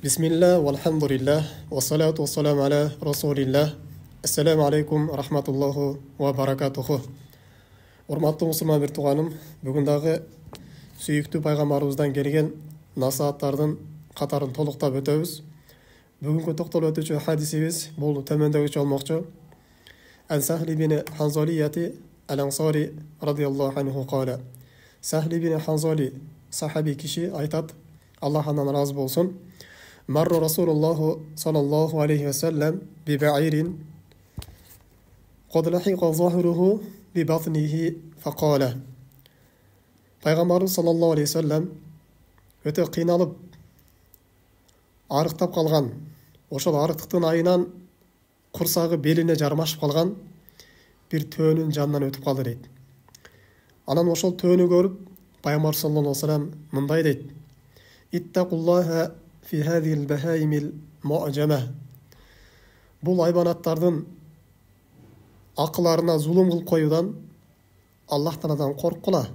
Бисмилля, валхамдулилля, вассалату вассаламу аля расулилля. Ассаламу алейкум, рахматуллаху ва баракатуху. Урматтуу мусулман бир тууганым, бүгүндагы сүйүктүү пайгамбарыбыздан келген насааттардын катарын толуктап өтөбүз. Бүгүнкү токтолуп өтүүчү хадисибиз бул төмөндөгүчө болмокчу. Ан Сахли бин Ханзалияти ал-Ансари радияллаху анху кала. Сахли бин Ханзали сахаби киши айтат, Аллах андан разы болсун. Марра Расулуллаху саллаллаху алейхи ва саллям би ба'ирин قد لحق ظهره ببطنه فقال. Пайгамбарыбыз саллаллаху алейхи ва саллям өтө кыйналып арыктап калган, ошол арыктыктын айынан курсагы белине жармашып калган бир төөнүн жанынан өтүп калды дейт. Анан ошол төөнү көрүп Пайгамбар саллаллаху алейхи ва саллям мындай дейт: Иттакуллаха фи хазил бахаимил му'жама. Бул айбанаттардын акыларына зулум кылып коюудан Аллах Тааладан корккула.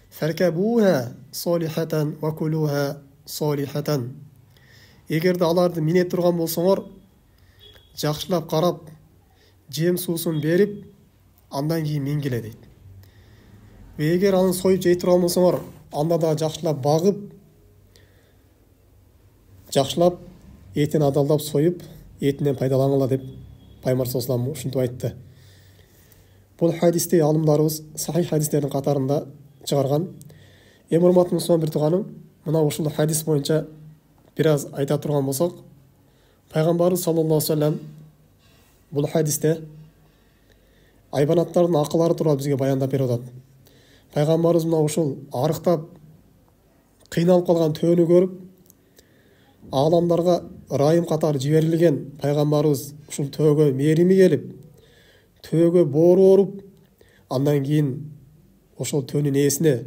Фаркабуха солихатан ва кулуха солихатан. Эгерде аларды мине турган болсоңор, жакшылап карап, жем суусун берип, андан кийин мингиле дейт. Ve эгер аны союп жей турган болсоңор, анда да жакшылап багып, жакшылап этин адалдап союп, этинен пайдалангыла деп Пайгамбар саллаллаху алейхи ва саллям ушинтип айтты. Бұл хадисте алымдарыбыз сахих хадистердің қатарында чыгарган. Эми урматтуу мусулман бир тууганым, мына ушул хадис боюнча бир аз айта турган болсок, Пайгамбарыбыз саллаллаху алейхи ва саллям бул хадисте айбанаттардын акылары тууралуу бизге баяндап берип атат. Пайгамбарыбыз мына ушул арыктап кыйналып калган төөнү көрүп, аламдарга ырайым катары жиберилген Пайгамбарыбыз ушул төөгө мээрими келип, төөгө боору оруп, андан кийин ошол төөнүн ээсине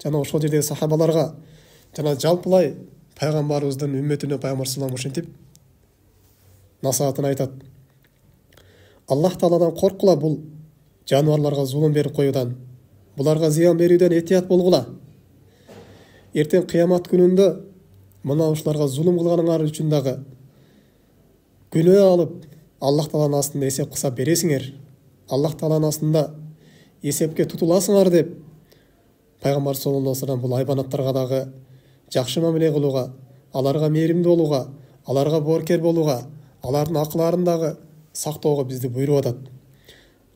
жана ошол жердеги сахабаларга жана жалпылай Пайгамбарыбыздын үммөтүнө Пайгамбар саллаллаху алейхи ва саллям ушинтип насаатын айтат. Аллах Тааладан корккула, бул жаныбарларга зулум берип коюудан, буларга зыян берүүдөн этият болгула. Эртең кыямат күнүндө мына ушуларга зулум кылганыңар үчүн дагы күнөө алып, Аллах Тааланын астында эсеп кысап бересиңер. Аллах Тааланын астында эсепке тутуласыңар деп Пайгамбар саллаллаху алейхи ва саллям бул айбанаттарга дагы жакшы мамиле кылууга, аларга мээримдүү болууга, аларга боорукер болууга, алардын акыларын дагы сактоого бизди буйруп атат.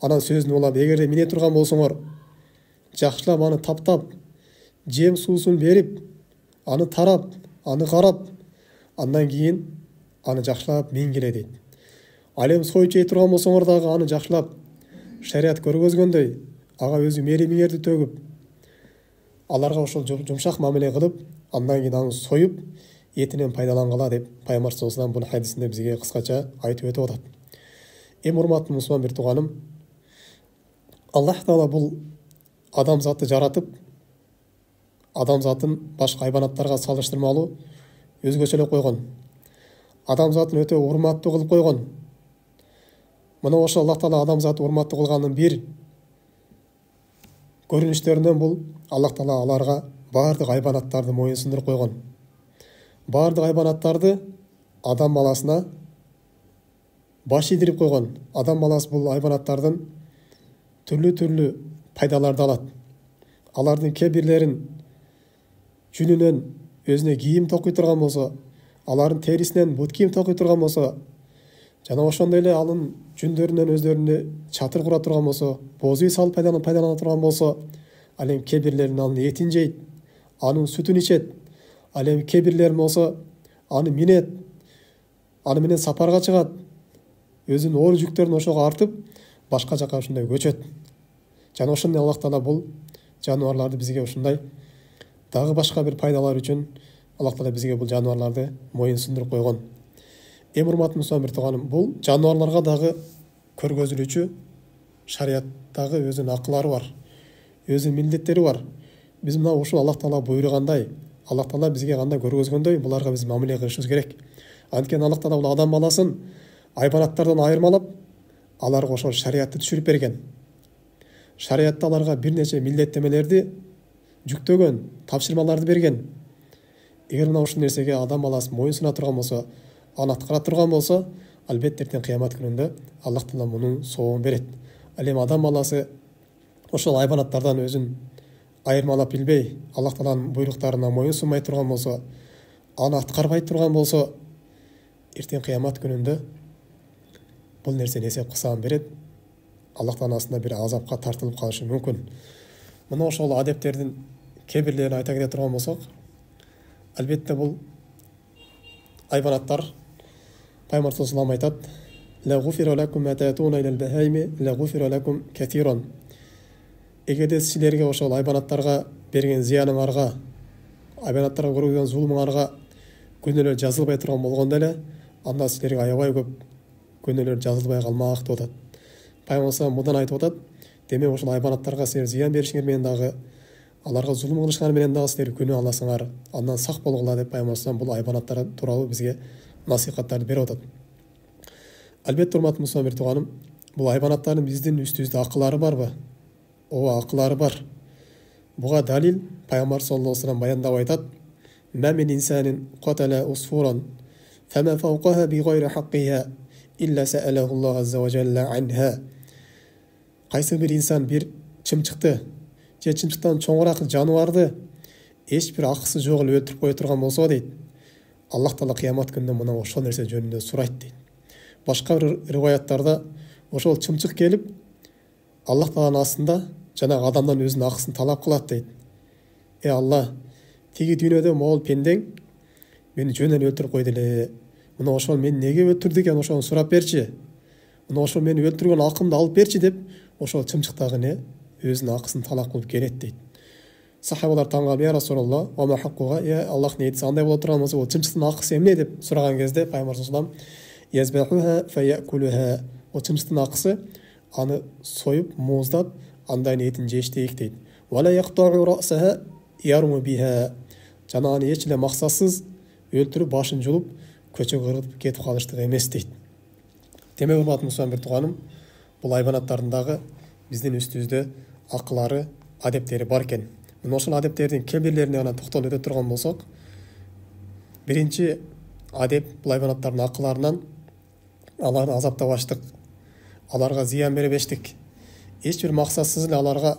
Анан сөзүн улап, эгерде мине турган болсоңор, жакшылап аны таптап, жем суусун берип, аны тарап, аны карап, андан кийин аны жакшылап мингиле дейт. Ал эми союп жей турган болсоңор дагы аны жакшылап шарият көргөзгөндөй ага өзү мээримиңерди төгүп, аларга ошол жумшак мамиле кылып, андан кийин аны союп, этинен пайдалангыла деп Пайгамбар саллаллаху алейхи ва саллям бул хадисинде бизге кыскача айтып өтүп атат. Эми урматтуу мусулман бир тууганым, Аллах Таала бул адамзатты жаратып, адамзатын башка айбанаттарга салыштырмалуу өзгөчөлөп койгон. Адамзатын өтө урматтуу кылып койгон. Мына ошо Аллах Таала адамзатты урматтуу кылганын бир көрүнүштөрүнөн бул Аллах Таала аларга баардык айбанаттарды моюнсундуруп койгон. Баардык айбанаттарды адам баласына баш ийдирип койгон. Адам баласы бул айбанаттардын түрлүү пайдаларды алат. Алардын кээ бирлерин жүнүнөн өзүнө кийим токуй турган болсо, алардын терисинен бут кийим токуй турган болсо, жана ошондой эле анын жүндөрүнөн өздөрүнө чатыр кура турган болсо, боз үй салып пайдалана турган болсо, ал эми кээ бирлерин анын этин жейт, анын сүтүн ичет. Ал эми кээ бирлерин болсо аны минет, аны менен сапарга чыгат, өзүнүн оор жүктөрүн ошого артып, башка жака ушундай көчөт. Жана ошондой Аллах Таала бул жаныбарларды бизге ушундай дагы башка бир пайдалар үчүн Аллах Таала бизге бул жаныбарларды моюнсундуруп койгон. Эми урматтуу мусулман бир тууганым, бул жаныбарларга дагы көргөзүлүүчү шарияттагы өзүнүн акылары бар, өзүнүн милдеттери бар. Биз мына ушул Аллах Таала буйругандай, Аллах Таала бизге кандай көргөзгөндөй буларга биз мамиле кылышыбыз керек. Анткени Аллах Таала бул адам баласын айбанаттардан айырмалап, аларга ошол шариятты түшүрүп берген. Шариятта аларга бир нече милдеттемелерди жүктөгөн, тапшырмаларды берген. эгер мына ушул нерсеге адам баласы моюнсуна турган болсо, аны аткара турган болсо, албетте эртең кыямат күнүндө Аллах Таала мунун сообун берет. Ал эми адам баласы ошол айбанаттардан өзүн айырмалап билбей, Аллах Тааланын буйруктарына моюнсунбай турган болсо, аны аткарбай турган болсо, эртең кыямат күнүндө бул нерсени эсеп кысабын берет. Аллах Тааланын астында бир азапка тартылып калышы мүмкүн. Мына ошол адептердин кээ бирлерин айта келе турган болсок, албетте бул айбанаттар Пайгамбар саллаллаху алейхи ва саллям айтат: "Ла гуфира лакум ма таатуна илал бахайми, ла гуфира лакум катиран." Эгерде силерге ошол айбанаттарга берген зыяныңарга, айбанаттарга көргөзгөн зулумуңарга күнөөлөр жазылбай турган болгондо эле, анда силерге аябай көп күнөөлөр жазылбай калмак деп атат. Пайгамбар саллаллаху мындан айтып атат: "Демек ошол айбанаттарга силер зыян беришиңер менен дагы, аларга зулум кылышыңар менен дагы силер күнөө аласыңар. Андан сак болгула" деп Пайгамбар саллаллаху бул айбанаттар тууралуу бизге насихаттарды берип атат. Албетте урматтуу мусулман бир тууганым, бул айбанаттардын биздин үстүбүздө акылары барбы? Ооба, акылары бар. Буга далил Пайгамбар саллаллаху алейхи ва саллям баяндап айтат: "Ма мин инсанин qatala usfuran fama fawqaha bighayri haqqiha illa sa'alahu Allah azza wa jalla anha." Кайсы бир инсан бир чымчыкты же чымчыктан чоңураак жаныбарды эч бир акысы жок эле өлтүрүп кое турган болсо дейт, Аллах Таала кыямат күнүндө мына ошол нерсе жөнүндө сурайт дейт. Башка бир риваяттарда ошол чымчык келип Аллах Тааланын астында жанагы адамдан өзүнүн акысын талап кылат дейт. Алла, тиги дүйнөдө могул пендең мени жөн эле өлтүрүп койду эле. Мына ошол мени неге өлтүрдү экен, ошону сурап берчи. Мына ошол мени өлтүргөн акымды алып берчи деп ошол чымчыктагы не өзүнүн акысын талап кылып келет дейт. Сахабалар таң калып: "Я Расулалла, ва ма хаккуга?" Аллах не айтса андай боло турган болсо, бул чымчыктын акысы эмне деп сураган кезде Пайгамбар саллаллаху алейхи ва саллям: "Язбахуха фаякулуха." О чымчыктын акысы аны союп, мууздап, андан этин жеш дейт дейт. "Вала яктау расаха ярму биха." Жана аны эч эле максатсыз өлтүрүп, башын жулуп, көчөгө кыргытып кетип калыштык эмес дейт. Демек урматтуу мусулман бир тууганым, бул айбанаттардын дагы биздин үстүбүздө акылары, адептери бар экен. Мына ошол адептердин кээ бирлерине гана токтолуп өтө турган болсок, биринчи адеп бул айбанаттардын акыларынан аларды азаптабаштык, аларга зыян бербештик. Эч бир максатсыз эле аларга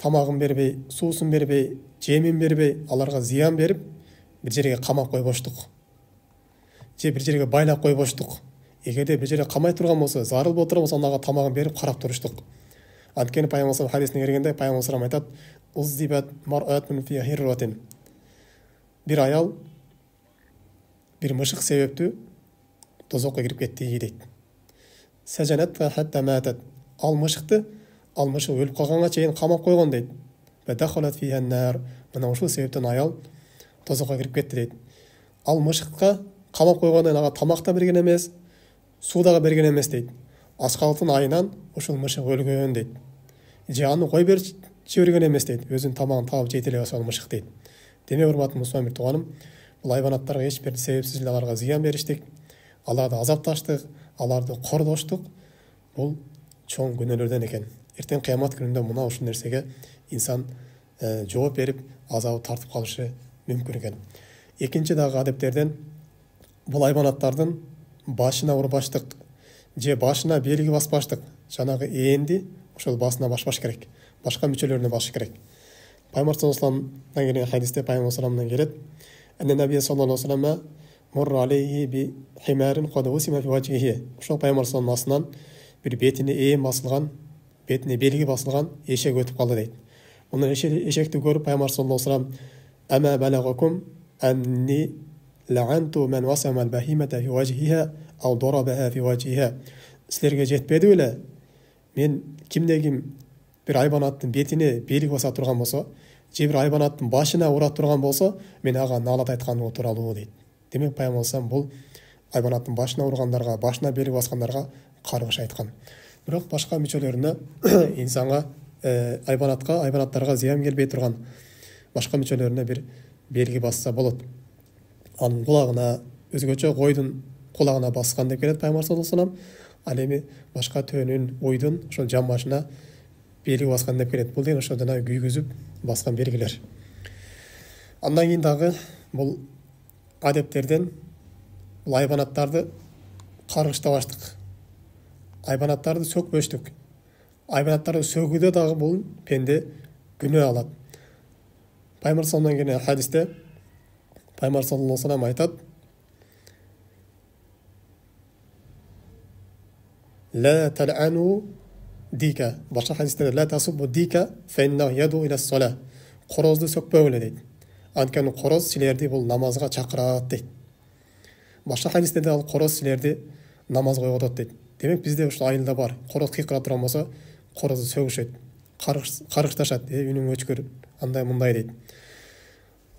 тамагын бербей, суусун бербей, жемин бербей, аларга зыян берип, бир жерге камап койбоштук. Же бир жерге байлап койбоштук. Эгерде бир жерге камай турган болсо, зарыл болуп турган болсо, ага тамагын берип карап туруштук. Анткени Пайгамбар саллаллаху алейхи ва саллям хадисине киргенде Пайгамбар саллаллаху алейхи ва саллям айтат: "Уздибат мар'атун фи хирратин." Бир аял бир мышык себептүү тозокко кирип кетти дейт. Сажанат хатта матат. Ал мышык өлүп калганга чейин камап койгон дейт. Бадахалат фиха нар. Мына ушул себептен аял тозокко кирип кетти дейт. Ал мышыкка камап койгондон ага тамак да берген эмес, суу дагы берген эмес дейт. Ачкалыктын айынан ушул мышык өлгөн дейт. Же аны кой берип жиберген эмес дейт. Өзүнүн тамагын таап жейт эле ошол мышык дейт. Демек урматтуу мусулман бир тууганым, бул айбанаттарга эч бир себепсиз эле аларга зыян бериштик, аларды азапташтык, аларды кордоштук. Бул чоң күнөөлөрдөн экен. Эртең кыямат күнүндө мына ушул нерсеге инсан жооп берип, азабы тартып калышы мүмкүн экен. Экинчи дагы адептерден бул айбанаттардын башына урбаштык же башына белги баспаштык. Жанагы ээлди ошол басына баспаш керек. Башка мүчөлөрүнө басыш керек. Пайгамбар саллаллаху алейхи ва салламдан келген хадисте Пайгамбар саллаллаху алейхи ва салламдан келет: "Анна саллаллаху алейхи ва саллям мурра алейхи би химарин кад усима фи вajhihi." Ошол Пайгамбар саллаллаху алейхи ва салламнан бир бетине ээн басылган, бетине белги басылган эшек өтүп калды дейт. Муну эшекти көрүп Пайгамбар саллаллаху алейхи ва саллям: "Ама балагакум анни лаанту ман васама al-bahimata fi wajhiha aw darabaha fi wajhiha." Силерге жетпеди беле? Мен кимде ким бир айбанаттын бетине белги баса турган болсо, же бир айбанаттын башына ура турган болсо, мен ага наалат айтканым тууралуу дейт. Демек Пайгамбар саллаллаху алейхи ва саллям бул айбанаттын башына ургандарга, башына белги баскандарга каргыш айткан. Бирок башка мүчөлөрүнө инсанга айбанаттарга зыян келбей турган башка мүчөлөрүнө бир белги басса болот. Анын кулагына, өзгөчө койдун кулагына баскан деп келет Пайгамбар саллаллаху алейхи ва саллям. Ал эми башка төөнүн, уйдун ошол жан башына белги баскан деп келет. Бул деген ошо жана күйгүзүп баскан белгилер. Андан кийин дагы бұл адептерден бұл айбанаттарды қарғыштап аштық, айбанаттарды сөкпештік, айбанаттарды сөгуде дағы бұл пенде күнә алады. Пайғамбар саллаллаху алейхи ва саллям хадисте Пайғамбар саллаллаху алейхи ва саллям айтады: لا تلعنوا ديكا. Başka hadislerde لا تسبوا ديكا فإنه يدعو إلى الصلاة. Қорозды сөкпеуіне дейді. Анткени қороз силерди бұл намазға чакырат дейді. Başka hadislerde ал қороз силерди намазға ойготот дейді. Демек бізде ушул айылда бар. Қороз кыйкыра турган болсо, қорозды сөгүшөт, каргышташат, үнүң өчкөр, андай мындай дейді.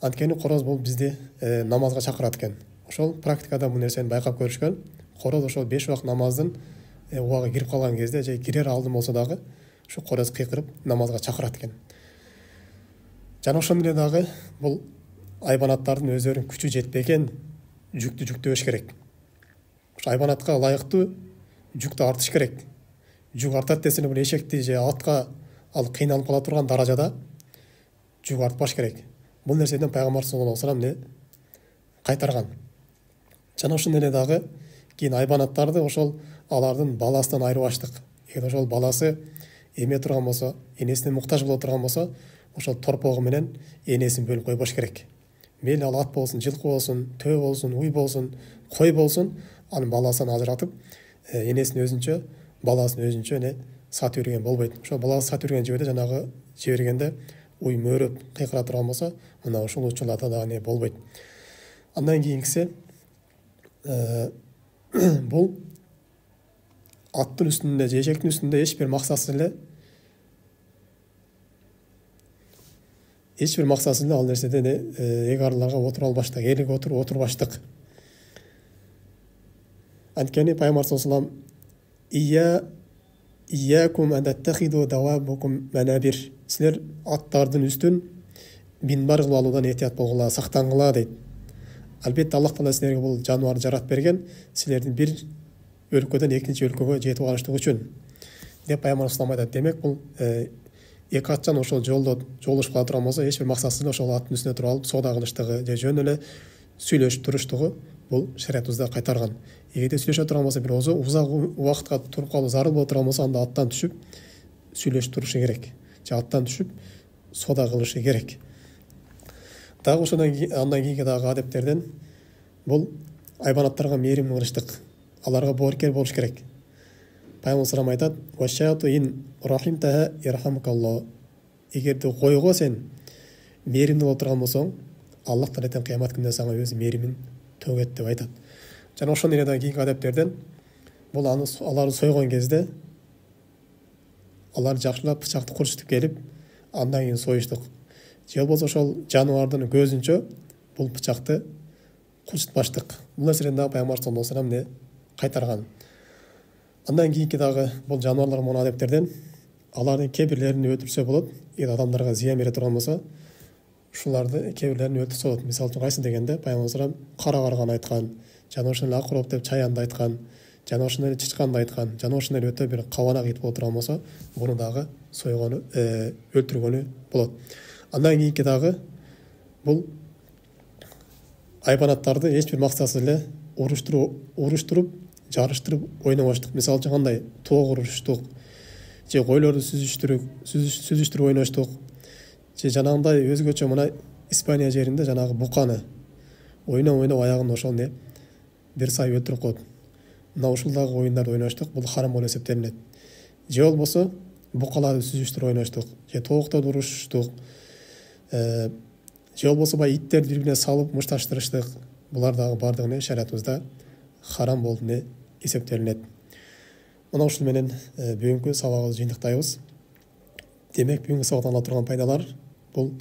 Анткени қороз бұл бізде намазға чакырат экен. Ошол практикада бул нерсени байкап көрүшкөн. Қороз ошол 5 убак намаздын уага кирип калган кезде же кирер алдын болсо дагы ушу қороз кыйкырып намазга чакырат экен. Жана ошондой эле дагы бул айбанаттардын өздөрүнүн күчү жетпеген жүктү жүктөбөш керек. Ушу айбанатка ылайыктуу жүктү артыш керек. Жүк артат десең бул эшекти же атка ал кыйналып кала турган даражада жүк артпаш керек. Бул нерседен пайгамбар саллаллаху алейхи ва саллям не кайтарган. Жана ошондой эле дагы кийин айбанаттарды ошол алардын баласынан айырбаштык. Эгер ошол баласы эме турган болсо, энесине муктаж боло турган болсо, ошол торпогу менен энесин бөлүп койбош керек. Мейли ал ат болсун, жылкы болсун, төө болсун, уй болсун, кой болсун, анын баласын ажыратып, энесин өзүнчө, баласын өзүнчө не сатып берген болбойт. Ошол баласы сатып берген жерде жанагы жибергенде уй мөөрөп кыйкыра турган болсо, мына ушул учурларда дагы не болбойт. Андан кийинкиси бул аттын үстүндө же эшектин үстүндө эч бир максатсыз эле ал нерседе эгарларга отура албаштык, элиге отурбаштык. Анткени Пайгамбар саллаллаху алейхи ва саллям iyyakum an tattakhidhu dawabakum manabir. Силер аттардын үстүн минбар кылып алуудан этият болгула, сактангыла дейт. Албетте Аллах Таала силерге бул жануарды жаратып берген, силердин бир өлкөдөн экинчи өлкөгө жетип алыштык үчүн. Деп Пайгамбар саллаллаху алейхи ва саллям демек бул эки атчан ошол жолдо жолугуп кала турган болсо, эч бир максатсыз ошол аттын үстүнө туруп алып соода кылыштыгы же жөн эле сүйлөшүп туруштугу бул шариятыбызда кайтарган. Эгерде сүйлөшө турган болсо, бир узак убакытка туруп калуу зарыл боло турган болсо, анда аттан түшүп сүйлөшүп турушу керек. Же аттан түшүп соода кылышы керек. Дагы андан кийинки дагы адептерден бул айбанаттарга мээрим кылыштык. Аларга боорукер болуш керек. Пайгамбар салам айтат: "Вашаяту ин рахимтаха ирхамукаллах." Эгерде койго сен мээримдүү боло турган болсоң, Аллах Таала эртең кыямат күнүндө сага өз мээримин төгөт деп айтат. Жана ошондой эле кийинки адептерден бул аларды сойгон кезде алар жакшылап бычакты курчутуп келип, андан кийин союштук. Же болбосо ошол жаныбардын көзүнчө бул бычакты курчутпаштык. Бул нерседен дагы Пайгамбар саллаллаху алейхи ва саллям кайтарган. Андан кийинки дагы бул жаныбарлар менен адептерден алардын кээ-бирлерин өлтүрсө болот. Эгер адамдарга зыян бере турган болсо, ушуларды кээ-бирлерин өлтүрсө болот. Мисалы үчүн кайсы дегенде Пайгамбар саллаллаху алейхи ва саллям кара карганы айткан, жана ошондой акроп деп чаянды айткан, жана ошондой чычканды айткан, жана ошондой өтө бир кабанак ит боло турган болсо, буну дагы сойгону, өлтүргөнү болот. Андан кийинки дагы бул айбанаттарды эч бир максатсыз эле уруштуруп, жарыштырып ойнобоштук. Мисалы үчүн кандай тоок уруштук, же койлорду сүзүштүрүп ойноштук, же жанагындай өзгөчө мына Испания жеринде жанагы буканы ойноп аягын ошол бир сай өлтүрүп коет. Мына ушулдагы оюндарды ойноштук, бул харам болуп эсептелинет. Же болбосо букаларды сүзүштүрүп ойноштук, же тоокторду уруштук, же болбосо баягы иттерди бири-бирине салып мушташтырыштык. Булар дагы бардыгы шариятыбызда харам болуп эсептелинет. Мына ушул менен бүгүнкү сабагыбызды жыйынтыктайбыз. Демек бүгүнкү сабактан ала турган пайдалар бул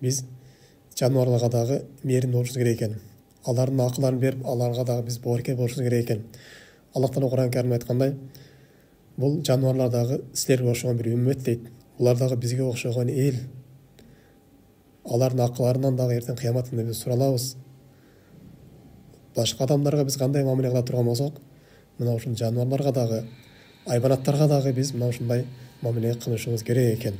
биз жаныбарларга дагы мээрим болушубуз керек экен. Алардын акыларын берип, аларга дагы биз боорукер болушубуз керек экен. Аллах Таала Кур'ан Каримде айткандай, бул жаныбарлар дагы силерге окшогон бир үммет дейт. Булар дагы бизге окшогон эл. Алардын акыларынан дагы эртең кыямат күнүндө биз суралабыз. Башка адамдарга биз кандай мамиле кыла турган болсок, мына ушул жаныбарларга дагы, айбанаттарга дагы биз мына ушундай мамиле кылышыбыз керек экен.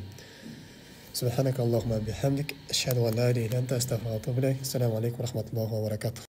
سبحانك اللهم بحمدك أشهد أن لا إله إلا أنت أستغفرك وأتوب إليك. السلام عليكم ورحمة الله وبركاته.